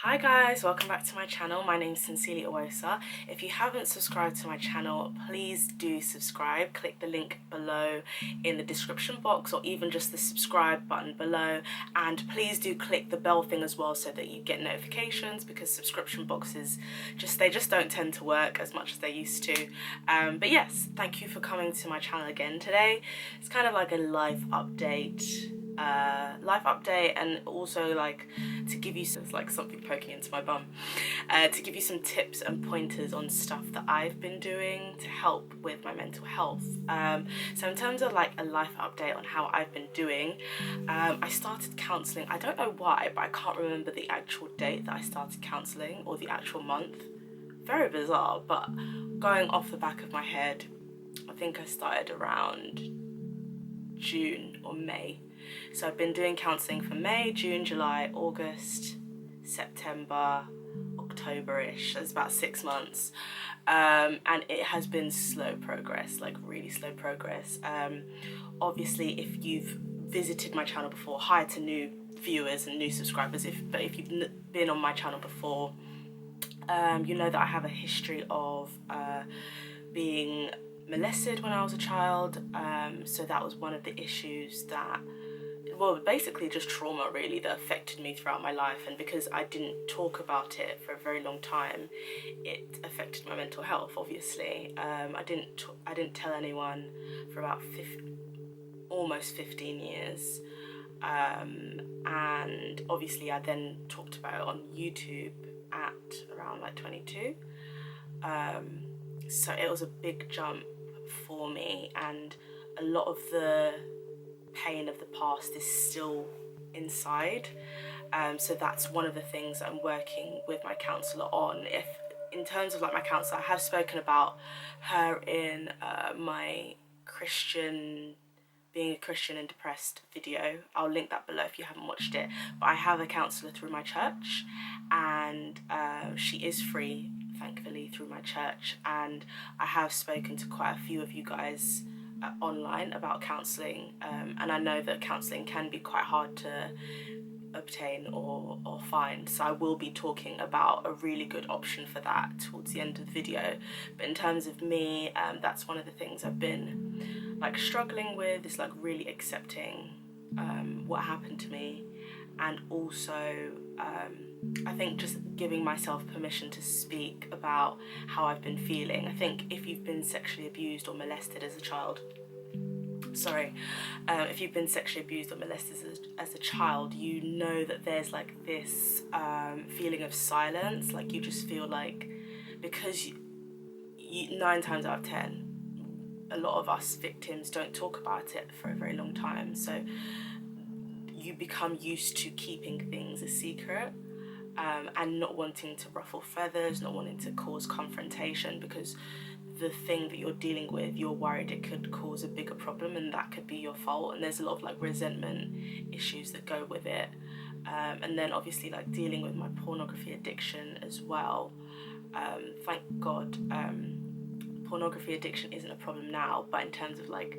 Hi guys, welcome back to my channel. My name's SincerelyOghosa. If you haven't subscribed to my channel, please do subscribe. Click the link below in the description box, or even just the subscribe button below, and please do click the bell thing as well so that you get notifications, because subscription boxes just don't tend to work as much as they used to. But yes, thank you for coming to my channel again today. It's kind of like a life update, and also like to give you some, like something poking into my bum, to give you some tips and pointers on stuff that I've been doing to help with my mental health. So in terms of like a life update on how I've been doing, I started counselling. I don't know why, but I can't remember the actual date that I started counselling or the actual month. Very bizarre, but going off the back of my head, I think I started around June or May. So I've been doing counselling for May, June, July, August, September, October-ish. So it's about 6 months. And it has been slow progress, like really slow progress. Obviously, if you've visited my channel before, hi to new viewers and new subscribers, but if you've been on my channel before, you know that I have a history of being molested when I was a child. So that was one of the issues that, well, basically just trauma really, that affected me throughout my life. And because I didn't talk about it for a very long time, it affected my mental health, obviously. I didn't tell anyone for about almost 15 years. And obviously I then talked about it on YouTube at around like 22. So it was a big jump for me, and a lot of the pain of the past is still inside. So that's one of the things I'm working with my counsellor on. If in terms of like my counsellor, I have spoken about her in my being a Christian and depressed video. I'll link that below if you haven't watched it. But I have a counsellor through my church, and she is free, thankfully, through my church. And I have spoken to quite a few of you guys online about counselling, and I know that counselling can be quite hard to obtain or find, so I will be talking about a really good option for that towards the end of the video. But in terms of me, that's one of the things I've been like struggling with, is like really accepting what happened to me, and also I think just giving myself permission to speak about how I've been feeling. I think if you've been sexually abused or molested as a child, if you've been sexually abused or molested as a child, you know that there's like this feeling of silence. Like you just feel like, because you 9 times out of 10, a lot of us victims don't talk about it for a very long time. So you become used to keeping things a secret, and not wanting to ruffle feathers, not wanting to cause confrontation, because the thing that you're dealing with, you're worried it could cause a bigger problem and that could be your fault. And there's a lot of like resentment issues that go with it. And then obviously like dealing with my pornography addiction as well. Thank God, pornography addiction isn't a problem now, but in terms of like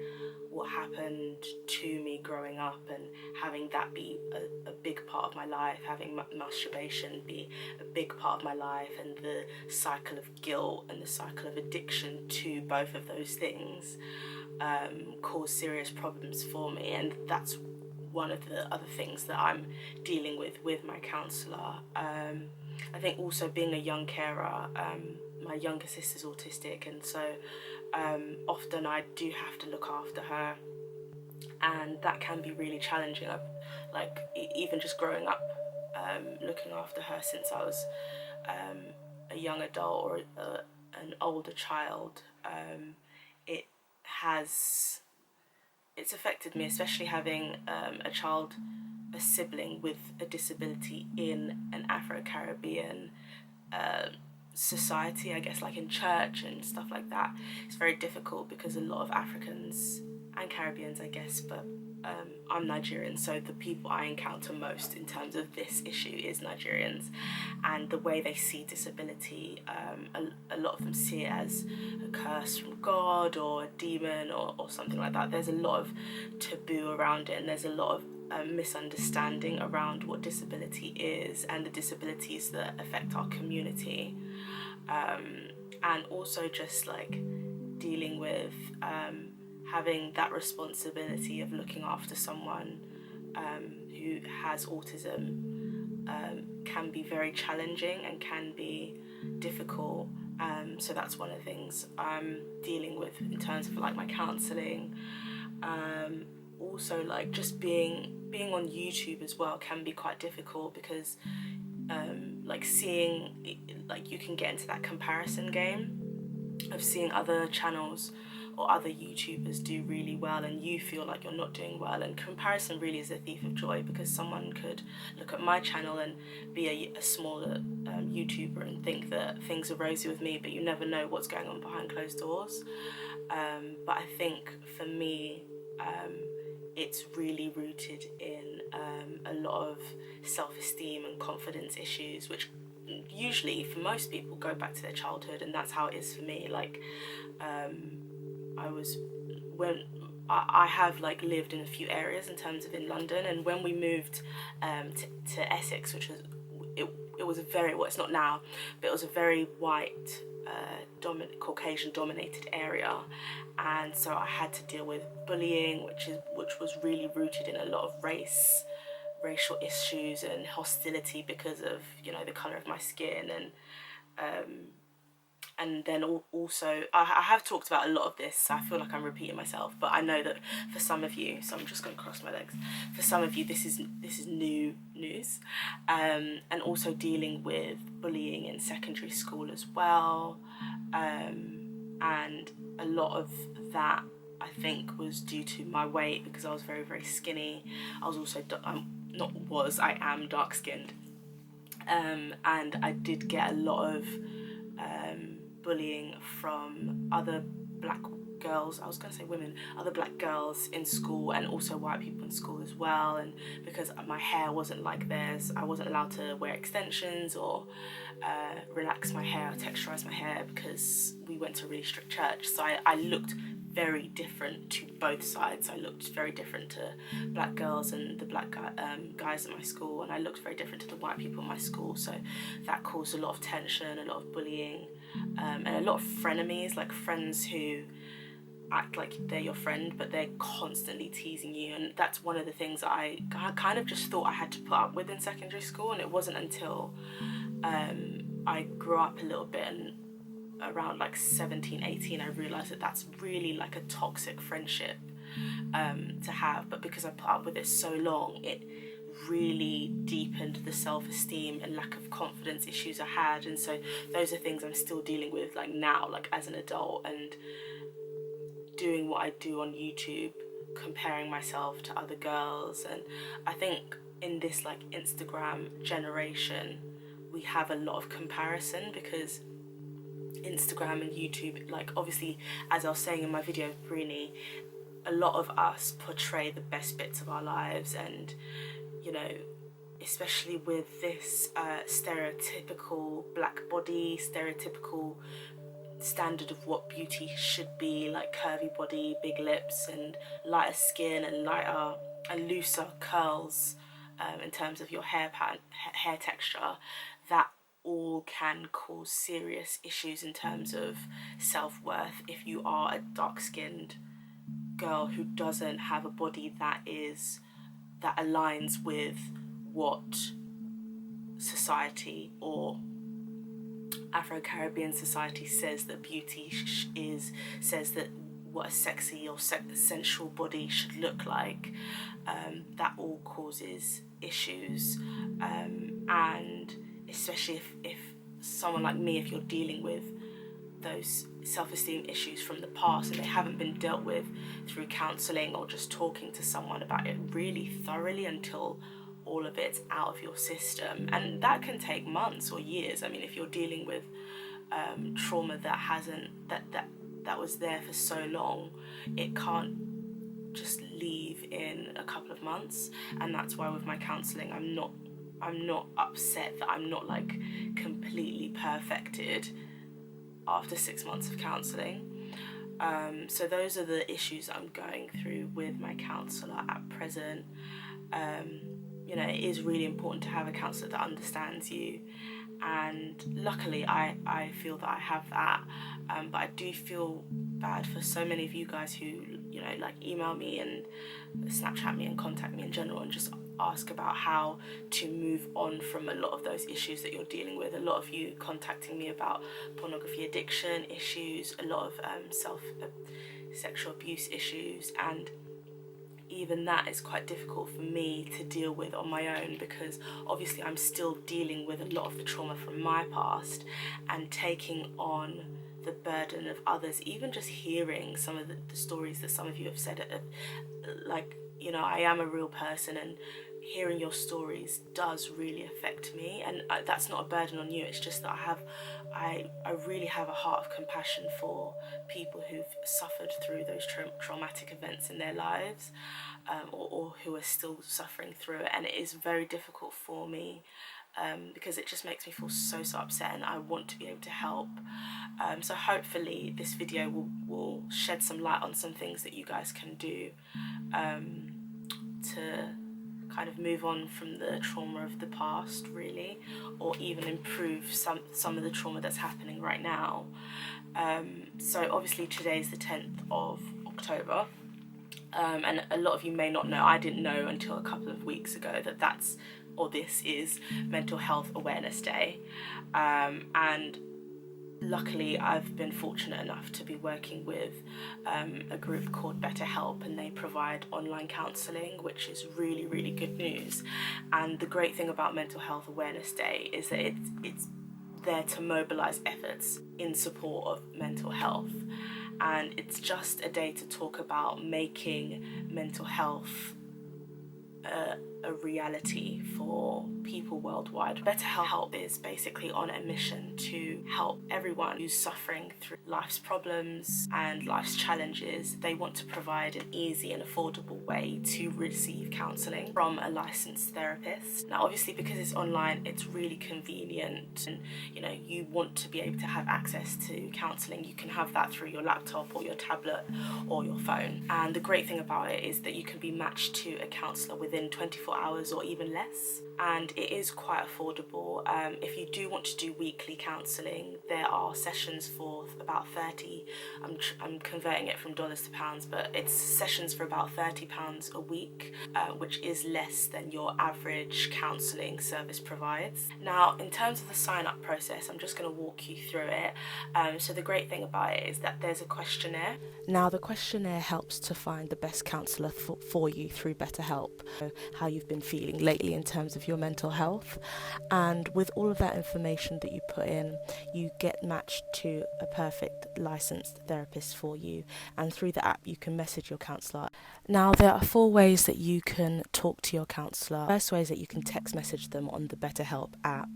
what happened to me growing up and having that be a big part of my life, having masturbation be a big part of my life, and the cycle of guilt and the cycle of addiction to both of those things caused serious problems for me. And that's one of the other things that I'm dealing with my counsellor. I think also being a young carer, my younger sister's autistic, and so often I do have to look after her, and that can be really challenging. I've like even just growing up, looking after her since I was a young adult or an older child, it's affected me, especially having a sibling with a disability in an Afro-Caribbean society, I guess, like in church and stuff like that. It's very difficult because a lot of Africans and Caribbeans, I guess, but I'm Nigerian, so the people I encounter most in terms of this issue is Nigerians, and the way they see disability, a lot of them see it as a curse from God or a demon or something like that. There's a lot of taboo around it, and there's a lot of misunderstanding around what disability is and the disabilities that affect our community, and also just like dealing with having that responsibility of looking after someone who has autism can be very challenging and can be difficult. So that's one of the things I'm dealing with in terms of like my counselling. Also, like just being on YouTube as well can be quite difficult, because like seeing, like you can get into that comparison game of seeing other channels or other YouTubers do really well and you feel like you're not doing well, and comparison really is a thief of joy, because someone could look at my channel and be a smaller YouTuber and think that things are rosy with me, but you never know what's going on behind closed doors. But I think for me, it's really rooted in a lot of self-esteem and confidence issues, which usually for most people go back to their childhood, and that's how it is for me. Like I have like lived in a few areas in terms of in London, and when we moved to Essex, which was it was a very, well, it's not now, but it was a very white Caucasian dominated area, and so I had to deal with bullying, which was really rooted in a lot of racial issues and hostility because of, you know, the colour of my skin. And then also I have talked about a lot of this, so I feel like I'm repeating myself, but I know that for some of you, so I'm just going to cross my legs, for some of you this is new news. And also dealing with bullying in secondary school as well, and a lot of that I think was due to my weight, because I was very, very skinny. I was also I am dark skinned, and I did get a lot of bullying from other black girls, I was going to say women, other black girls in school, and also white people in school as well. And because my hair wasn't like theirs, I wasn't allowed to wear extensions or relax my hair or texturize my hair, because we went to a really strict church. So I looked very different to both sides. I looked very different to black girls and the black guys at my school, and I looked very different to the white people in my school. So that caused a lot of tension, a lot of bullying, and a lot of frenemies, like friends who act like they're your friend but they're constantly teasing you. And that's one of the things that I kind of just thought I had to put up with in secondary school, and it wasn't until I grew up a little bit, and around like 17, 18, I realised that that's really like a toxic friendship to have. But because I put up with it so long, it really deepened the self-esteem and lack of confidence issues I had. And so those are things I'm still dealing with, like now, like as an adult, and doing what I do on YouTube, comparing myself to other girls. And I think in this like Instagram generation, we have a lot of comparison, because Instagram and YouTube, like obviously, as I was saying in my video with Brini, a lot of us portray the best bits of our lives, and you know, especially with this stereotypical black body, stereotypical standard of what beauty should be, like curvy body, big lips, and lighter skin, and lighter and looser curls in terms of your hair pattern, hair texture, that all can cause serious issues in terms of self-worth if you are a dark-skinned girl who doesn't have a body that aligns with what society or Afro-Caribbean society says that beauty is, says that what a sexy or sensual body should look like. That all causes issues, and especially if someone like me, if you're dealing with those self-esteem issues from the past and they haven't been dealt with through counselling or just talking to someone about it really thoroughly until all of it's out of your system, and that can take months or years. I mean, if you're dealing with trauma that was there for so long, it can't just leave in a couple of months. And that's why with my counselling, I'm not upset that I'm not like completely perfected after 6 months of counselling. So those are the issues I'm going through with my counsellor at present. you know, it is really important to have a counsellor that understands you, and luckily I feel that I have that, but I do feel bad for so many of you guys who, you know, like email me and Snapchat me and contact me in general and just ask about how to move on from a lot of those issues that you're dealing with. A lot of you contacting me about pornography addiction issues, a lot of sexual abuse issues, and even that is quite difficult for me to deal with on my own, because obviously I'm still dealing with a lot of the trauma from my past, and taking on the burden of others, even just hearing some of the stories that some of you have said, like, you know, I am a real person, and hearing your stories does really affect me, and that's not a burden on you. It's just that I really have a heart of compassion for people who've suffered through those traumatic events in their lives, or who are still suffering through it, and it is very difficult for me, because it just makes me feel so upset, and I want to be able to help. So hopefully this video will shed some light on some things that you guys can do to kind of move on from the trauma of the past, really, or even improve some of the trauma that's happening right now. So obviously today's the 10th of October, and a lot of you may not know, I didn't know until a couple of weeks ago that this is Mental Health Awareness Day, and luckily I've been fortunate enough to be working with a group called BetterHelp, and they provide online counselling, which is really, really good news. And the great thing about Mental Health Awareness Day is that it's there to mobilise efforts in support of mental health, and it's just a day to talk about making mental health a reality for people worldwide. BetterHelp is basically on a mission to help everyone who's suffering through life's problems and life's challenges. They want to provide an easy and affordable way to receive counselling from a licensed therapist. Now obviously, because it's online, it's really convenient, and you know, you want to be able to have access to counselling. You can have that through your laptop or your tablet or your phone, and the great thing about it is that you can be matched to a counsellor within 24 hours or even less, and it is quite affordable. If you do want to do weekly counselling, there are sessions for about 30, I'm converting it from dollars to pounds, but it's sessions for about £30 a week, which is less than your average counselling service provides. Now in terms of the sign up process, I'm just going to walk you through it. So the great thing about it is that there's a questionnaire. Now the questionnaire helps to find the best counsellor for you through BetterHelp, how you've been feeling lately in terms of your mental health, and with all of that information that you put in, you get matched to a perfect licensed therapist for you, and through the app you can message your counsellor. Now there are 4 ways that you can talk to your counsellor. The first way is that you can text message them on the BetterHelp app.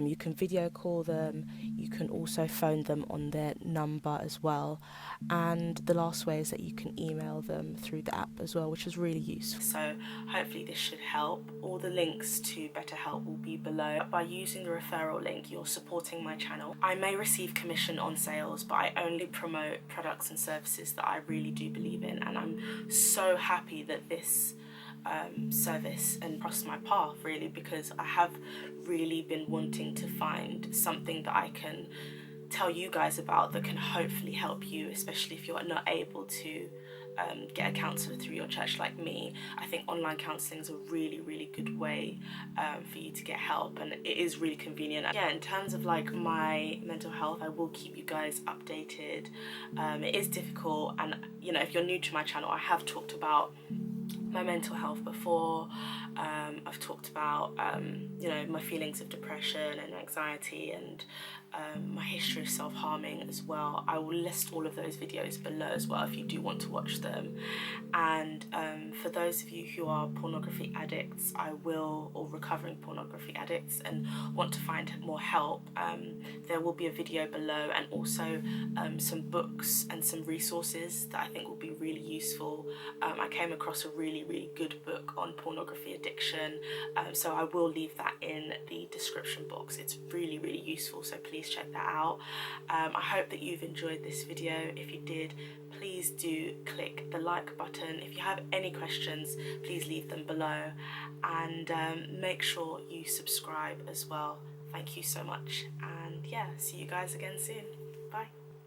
You can video call them, you can also phone them on their number as well, and the last way is that you can email them through the app as well, which is really useful. So hopefully this should help. All the links to BetterHelp will be below. By using the referral link, you're supporting my channel. I may receive commission on sales, but I only promote products and services that I really do believe in, and I'm so happy that this service and crossed my path, really, because I have really been wanting to find something that I can tell you guys about that can hopefully help you, especially if you're not able to get a counsellor through your church like me. I think online counselling is a really, really good way for you to get help, and it is really convenient. Yeah, in terms of like my mental health, I will keep you guys updated. It is difficult, and you know, if you're new to my channel, I have talked about my mental health before. I've talked about you know, my feelings of depression and anxiety, and my history of self-harming as well. I will list all of those videos below as well if you do want to watch them. And for those of you who are pornography addicts, or recovering pornography addicts and want to find more help, there will be a video below, and also some books and some resources that I think will be really useful. I came across a really, really good book on pornography addiction, so I will leave that in the description box. It's really, really useful, so please check that out. I hope that you've enjoyed this video. If you did, please do click the like button. If you have any questions, please leave them below, and make sure you subscribe as well. Thank you so much, and yeah, see you guys again soon. Bye.